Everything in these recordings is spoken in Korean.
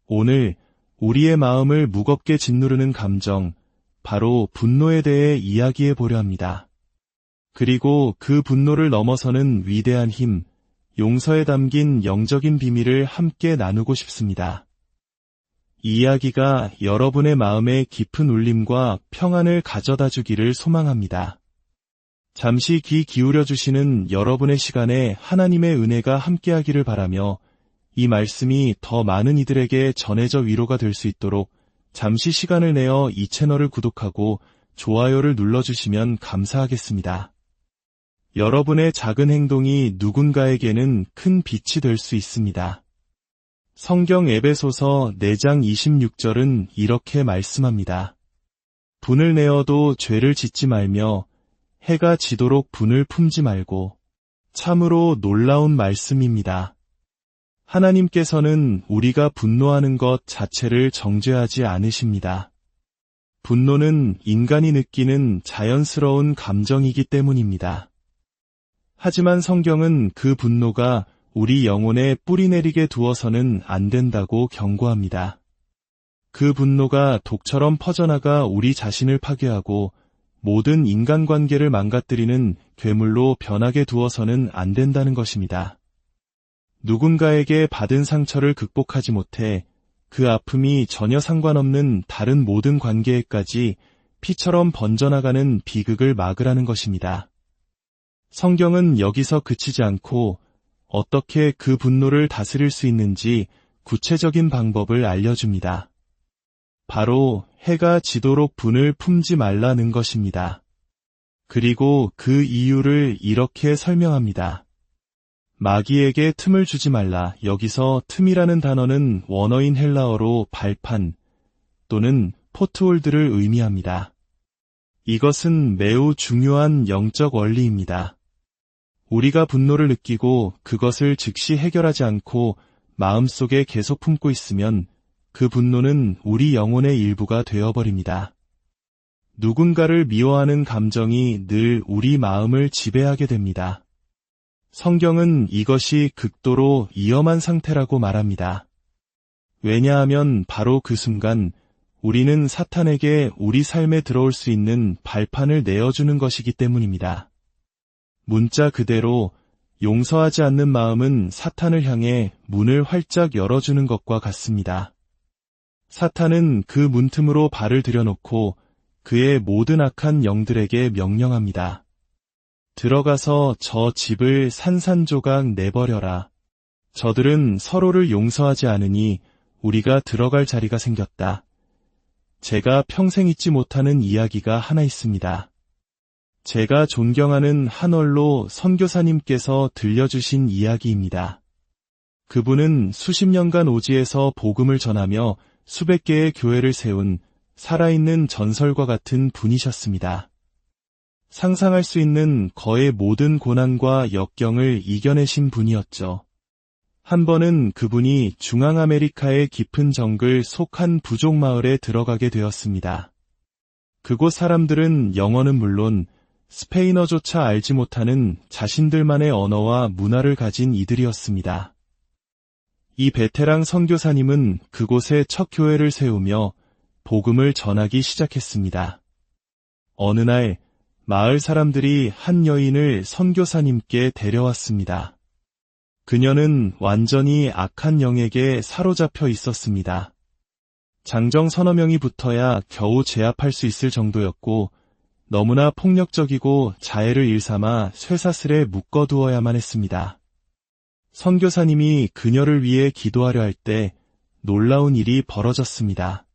오늘 우리의 마음을 무겁게 짓누르는 감정, 바로 분노에 대해 이야기해 보려 합니다. 그리고 그 분노를 넘어서는 위대한 힘, 용서에 담긴 영적인 비밀을 함께 나누고 싶습니다. 이 이야기가 여러분의 마음에 깊은 울림과 평안을 가져다 주기를 소망합니다. 잠시 귀 기울여 주시는 여러분의 시간에 하나님의 은혜가 함께하기를 바라며 이 말씀이 더 많은 이들에게 전해져 위로가 될 수 있도록 잠시 시간을 내어 이 채널을 구독하고 좋아요를 눌러주시면 감사하겠습니다. 여러분의 작은 행동이 누군가에게는 큰 빛이 될 수 있습니다. 성경 에베소서 4장 26절은 이렇게 말씀합니다. 분을 내어도 죄를 짓지 말며 해가 지도록 분을 품지 말고. 참으로 놀라운 말씀입니다. 하나님께서는 우리가 분노하는 것 자체를 정죄하지 않으십니다. 분노는 인간이 느끼는 자연스러운 감정이기 때문입니다. 하지만 성경은 그 분노가 우리 영혼에 뿌리내리게 두어서는 안 된다고 경고합니다. 그 분노가 독처럼 퍼져나가 우리 자신을 파괴하고 모든 인간관계를 망가뜨리는 괴물로 변하게 두어서는 안 된다는 것입니다. 누군가에게 받은 상처를 극복하지 못해 그 아픔이 전혀 상관없는 다른 모든 관계에까지 피처럼 번져나가는 비극을 막으라는 것입니다. 성경은 여기서 그치지 않고 어떻게 그 분노를 다스릴 수 있는지 구체적인 방법을 알려줍니다. 바로 해가 지도록 분을 품지 말라는 것입니다. 그리고 그 이유를 이렇게 설명합니다. 마귀에게 틈을 주지 말라. 여기서 틈이라는 단어는 원어인 헬라어로 발판 또는 포트홀드를 의미합니다. 이것은 매우 중요한 영적 원리입니다. 우리가 분노를 느끼고 그것을 즉시 해결하지 않고 마음속에 계속 품고 있으면 그 분노는 우리 영혼의 일부가 되어버립니다. 누군가를 미워하는 감정이 늘 우리 마음을 지배하게 됩니다. 성경은 이것이 극도로 위험한 상태라고 말합니다. 왜냐하면 바로 그 순간 우리는 사탄에게 우리 삶에 들어올 수 있는 발판을 내어주는 것이기 때문입니다. 문자 그대로 용서하지 않는 마음은 사탄을 향해 문을 활짝 열어주는 것과 같습니다. 사탄은 그 문틈으로 발을 들여놓고 그의 모든 악한 영들에게 명령합니다. 들어가서 저 집을 산산조각 내버려라. 저들은 서로를 용서하지 않으니 우리가 들어갈 자리가 생겼다. 제가 평생 잊지 못하는 이야기가 하나 있습니다. 제가 존경하는 한얼로 선교사님께서 들려주신 이야기입니다. 그분은 수십 년간 오지에서 복음을 전하며 수백 개의 교회를 세운 살아있는 전설과 같은 분이셨습니다. 상상할 수 있는 거의 모든 고난과 역경을 이겨내신 분이었죠. 한 번은 그분이 중앙아메리카의 깊은 정글 속 한 부족 마을에 들어가게 되었습니다. 그곳 사람들은 영어는 물론 스페인어조차 알지 못하는 자신들만의 언어와 문화를 가진 이들이었습니다. 이 베테랑 선교사님은 그곳에 첫 교회를 세우며 복음을 전하기 시작했습니다. 어느 날 마을 사람들이 한 여인을 선교사님께 데려왔습니다. 그녀는 완전히 악한 영에게 사로잡혀 있었습니다. 장정 서너 명이 붙어야 겨우 제압할 수 있을 정도였고 너무나 폭력적이고 자해를 일삼아 쇠사슬에 묶어두어야만 했습니다. 선교사님이 그녀를 위해 기도하려 할 때 놀라운 일이 벌어졌습니다.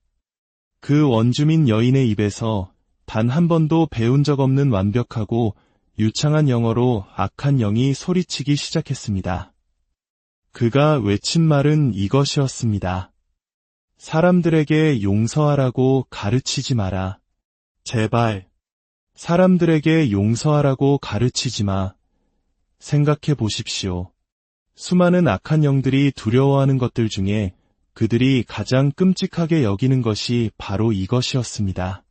그 원주민 여인의 입에서 단 한 번도 배운 적 없는 완벽하고 유창한 영어로 악한 영이 소리치기 시작했습니다. 그가 외친 말은 이것이었습니다. 사람들에게 용서하라고 가르치지 마라. 제발. 사람들에게 용서하라고 가르치지 마. 생각해 보십시오. 수많은 악한 영들이 두려워하는 것들 중에 그들이 가장 끔찍하게 여기는 것이 바로 이것이었습니다.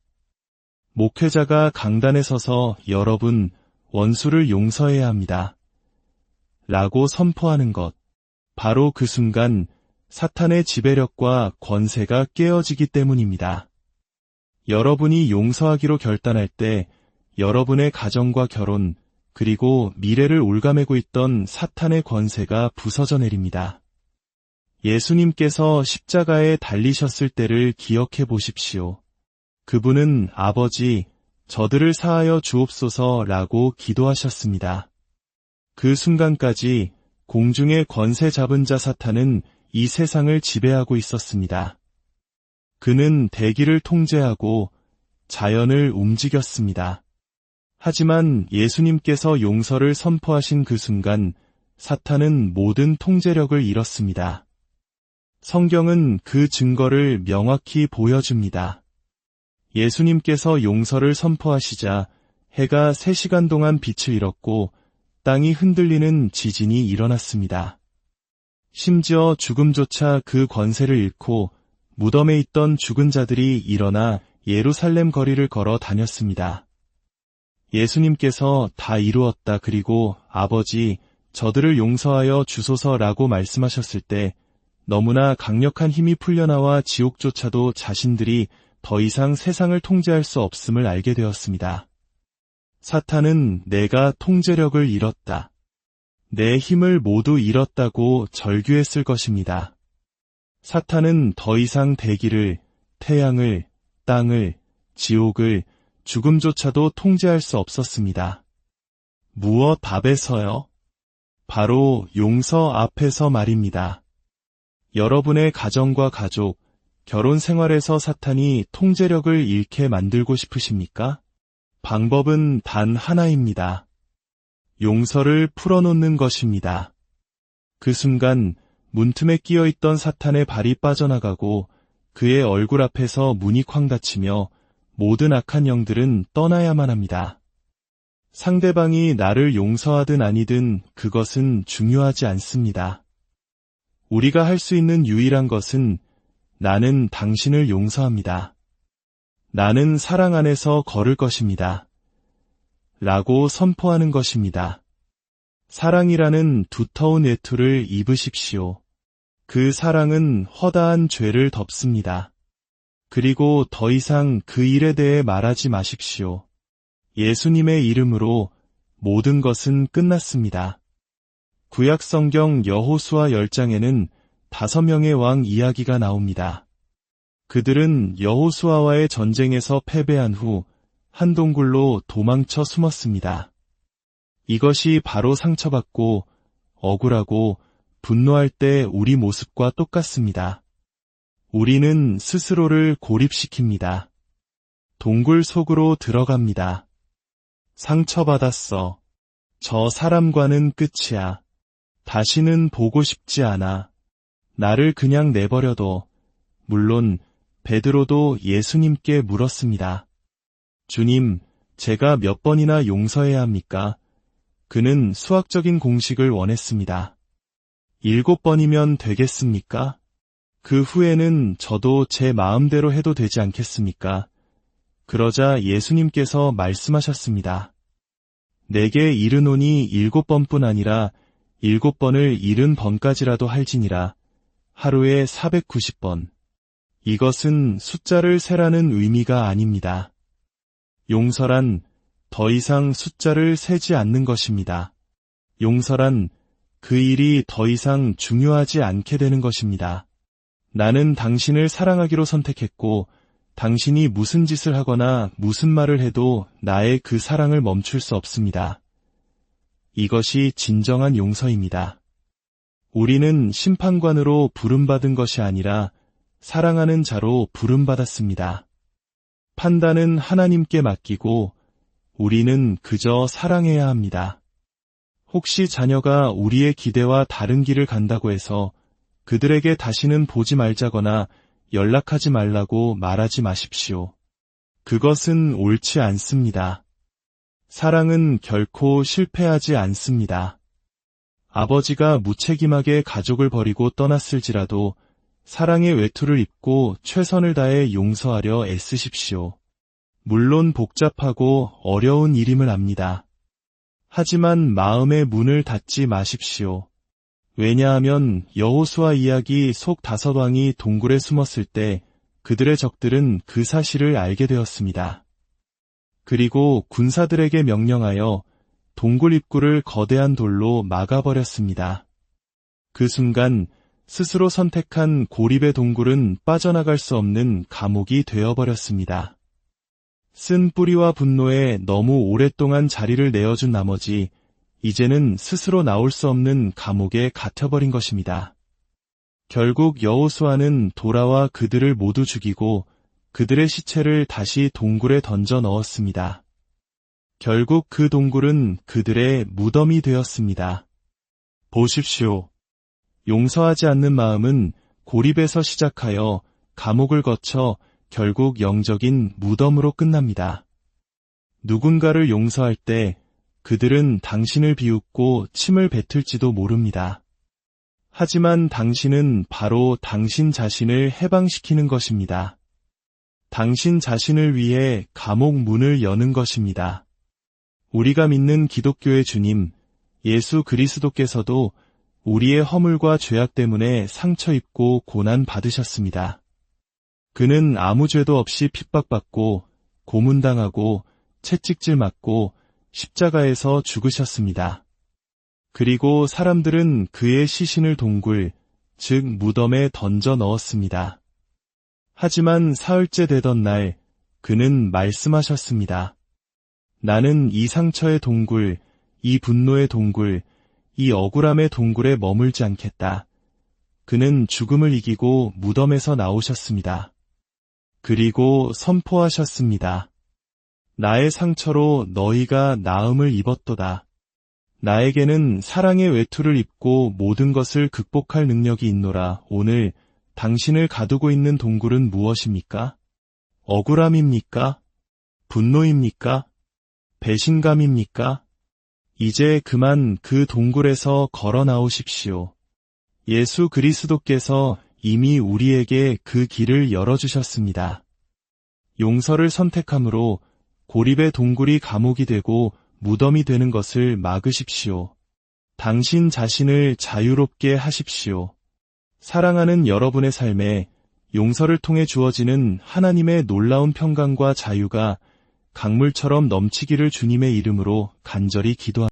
목회자가 강단에 서서 여러분, 원수를 용서해야 합니다. 라고 선포하는 것. 바로 그 순간 사탄의 지배력과 권세가 깨어지기 때문입니다. 여러분이 용서하기로 결단할 때 여러분의 가정과 결혼, 그리고 미래를 올가매고 있던 사탄의 권세가 부서져 내립니다. 예수님께서 십자가에 달리셨을 때를 기억해 보십시오. 그분은 아버지, 저들을 사하여 주옵소서라고 기도하셨습니다. 그 순간까지 공중의 권세 잡은 자 사탄은 이 세상을 지배하고 있었습니다. 그는 대기를 통제하고 자연을 움직였습니다. 하지만 예수님께서 용서를 선포하신 그 순간 사탄은 모든 통제력을 잃었습니다. 성경은 그 증거를 명확히 보여줍니다. 예수님께서 용서를 선포하시자 해가 3시간 동안 빛을 잃었고 땅이 흔들리는 지진이 일어났습니다. 심지어 죽음조차 그 권세를 잃고 무덤에 있던 죽은 자들이 일어나 예루살렘 거리를 걸어 다녔습니다. 예수님께서 다 이루었다 그리고 아버지, 저들을 용서하여 주소서라고 말씀하셨을 때 너무나 강력한 힘이 풀려나와 지옥조차도 자신들이 더 이상 세상을 통제할 수 없음을 알게 되었습니다. 사탄은 내가 통제력을 잃었다. 내 힘을 모두 잃었다고 절규했을 것입니다. 사탄은 더 이상 대기를, 태양을, 땅을, 지옥을, 죽음조차도 통제할 수 없었습니다. 무엇 앞에서요? 바로 용서 앞에서 말입니다. 여러분의 가정과 가족, 결혼 생활에서 사탄이 통제력을 잃게 만들고 싶으십니까? 방법은 단 하나입니다. 용서를 풀어놓는 것입니다. 그 순간 문틈에 끼어있던 사탄의 발이 빠져나가고 그의 얼굴 앞에서 문이 쾅 닫히며 모든 악한 영들은 떠나야만 합니다. 상대방이 나를 용서하든 아니든 그것은 중요하지 않습니다. 우리가 할 수 있는 유일한 것은 나는 당신을 용서합니다. 나는 사랑 안에서 걸을 것입니다. 라고 선포하는 것입니다. 사랑이라는 두터운 외투를 입으십시오. 그 사랑은 허다한 죄를 덮습니다. 그리고 더 이상 그 일에 대해 말하지 마십시오. 예수님의 이름으로 모든 것은 끝났습니다. 구약성경 여호수아 10장에는 5명의 왕 이야기가 나옵니다. 그들은 여호수아와의 전쟁에서 패배한 후 한 동굴로 도망쳐 숨었습니다. 이것이 바로 상처받고 억울하고 분노할 때 우리 모습과 똑같습니다. 우리는 스스로를 고립시킵니다. 동굴 속으로 들어갑니다. 상처받았어. 저 사람과는 끝이야. 다시는 보고 싶지 않아. 나를 그냥 내버려둬. 물론 베드로도 예수님께 물었습니다. 주님, 제가 몇 번이나 용서해야 합니까? 그는 수학적인 공식을 원했습니다. 7번이면 되겠습니까? 그 후에는 저도 제 마음대로 해도 되지 않겠습니까? 그러자 예수님께서 말씀하셨습니다. 내게 이르노니 7번뿐 아니라 7번을 70번까지라도 할지니라. 하루에 490번. 이것은 숫자를 세라는 의미가 아닙니다. 용서란 더 이상 숫자를 세지 않는 것입니다. 용서란 그 일이 더 이상 중요하지 않게 되는 것입니다. 나는 당신을 사랑하기로 선택했고 당신이 무슨 짓을 하거나 무슨 말을 해도 나의 그 사랑을 멈출 수 없습니다. 이것이 진정한 용서입니다. 우리는 심판관으로 부름받은 것이 아니라 사랑하는 자로 부름받았습니다. 판단은 하나님께 맡기고 우리는 그저 사랑해야 합니다. 혹시 자녀가 우리의 기대와 다른 길을 간다고 해서 그들에게 다시는 보지 말자거나 연락하지 말라고 말하지 마십시오. 그것은 옳지 않습니다. 사랑은 결코 실패하지 않습니다. 아버지가 무책임하게 가족을 버리고 떠났을지라도 사랑의 외투를 입고 최선을 다해 용서하려 애쓰십시오. 물론 복잡하고 어려운 일임을 압니다. 하지만 마음의 문을 닫지 마십시오. 왜냐하면 여호수아 이야기 속 5왕이 동굴에 숨었을 때 그들의 적들은 그 사실을 알게 되었습니다. 그리고 군사들에게 명령하여 동굴 입구를 거대한 돌로 막아버렸습니다. 그 순간 스스로 선택한 고립의 동굴은 빠져나갈 수 없는 감옥이 되어버렸습니다. 쓴 뿌리와 분노에 너무 오랫동안 자리를 내어준 나머지 이제는 스스로 나올 수 없는 감옥에 갇혀버린 것입니다. 결국 여호수아는 돌아와 그들을 모두 죽이고 그들의 시체를 다시 동굴에 던져 넣었습니다. 결국 그 동굴은 그들의 무덤이 되었습니다. 보십시오. 용서하지 않는 마음은 고립에서 시작하여 감옥을 거쳐 결국 영적인 무덤으로 끝납니다. 누군가를 용서할 때 그들은 당신을 비웃고 침을 뱉을지도 모릅니다. 하지만 당신은 바로 당신 자신을 해방시키는 것입니다. 당신 자신을 위해 감옥 문을 여는 것입니다. 우리가 믿는 기독교의 주님, 예수 그리스도께서도 우리의 허물과 죄악 때문에 상처 입고 고난 받으셨습니다. 그는 아무 죄도 없이 핍박받고 고문당하고 채찍질 맞고 십자가에서 죽으셨습니다. 그리고 사람들은 그의 시신을 동굴, 즉 무덤에 던져 넣었습니다. 하지만 사흘째 되던 날 그는 말씀하셨습니다. 나는 이 상처의 동굴, 이 분노의 동굴, 이 억울함의 동굴에 머물지 않겠다. 그는 죽음을 이기고 무덤에서 나오셨습니다. 그리고 선포하셨습니다. 나의 상처로 너희가 나음을 입었도다. 나에게는 사랑의 외투를 입고 모든 것을 극복할 능력이 있노라. 오늘 당신을 가두고 있는 동굴은 무엇입니까? 억울함입니까? 분노입니까? 배신감입니까? 이제 그만 그 동굴에서 걸어 나오십시오. 예수 그리스도께서 이미 우리에게 그 길을 열어주셨습니다. 용서를 선택함으로 고립의 동굴이 감옥이 되고 무덤이 되는 것을 막으십시오. 당신 자신을 자유롭게 하십시오. 사랑하는 여러분의 삶에 용서를 통해 주어지는 하나님의 놀라운 평강과 자유가 강물처럼 넘치기를 주님의 이름으로 간절히 기도합니다.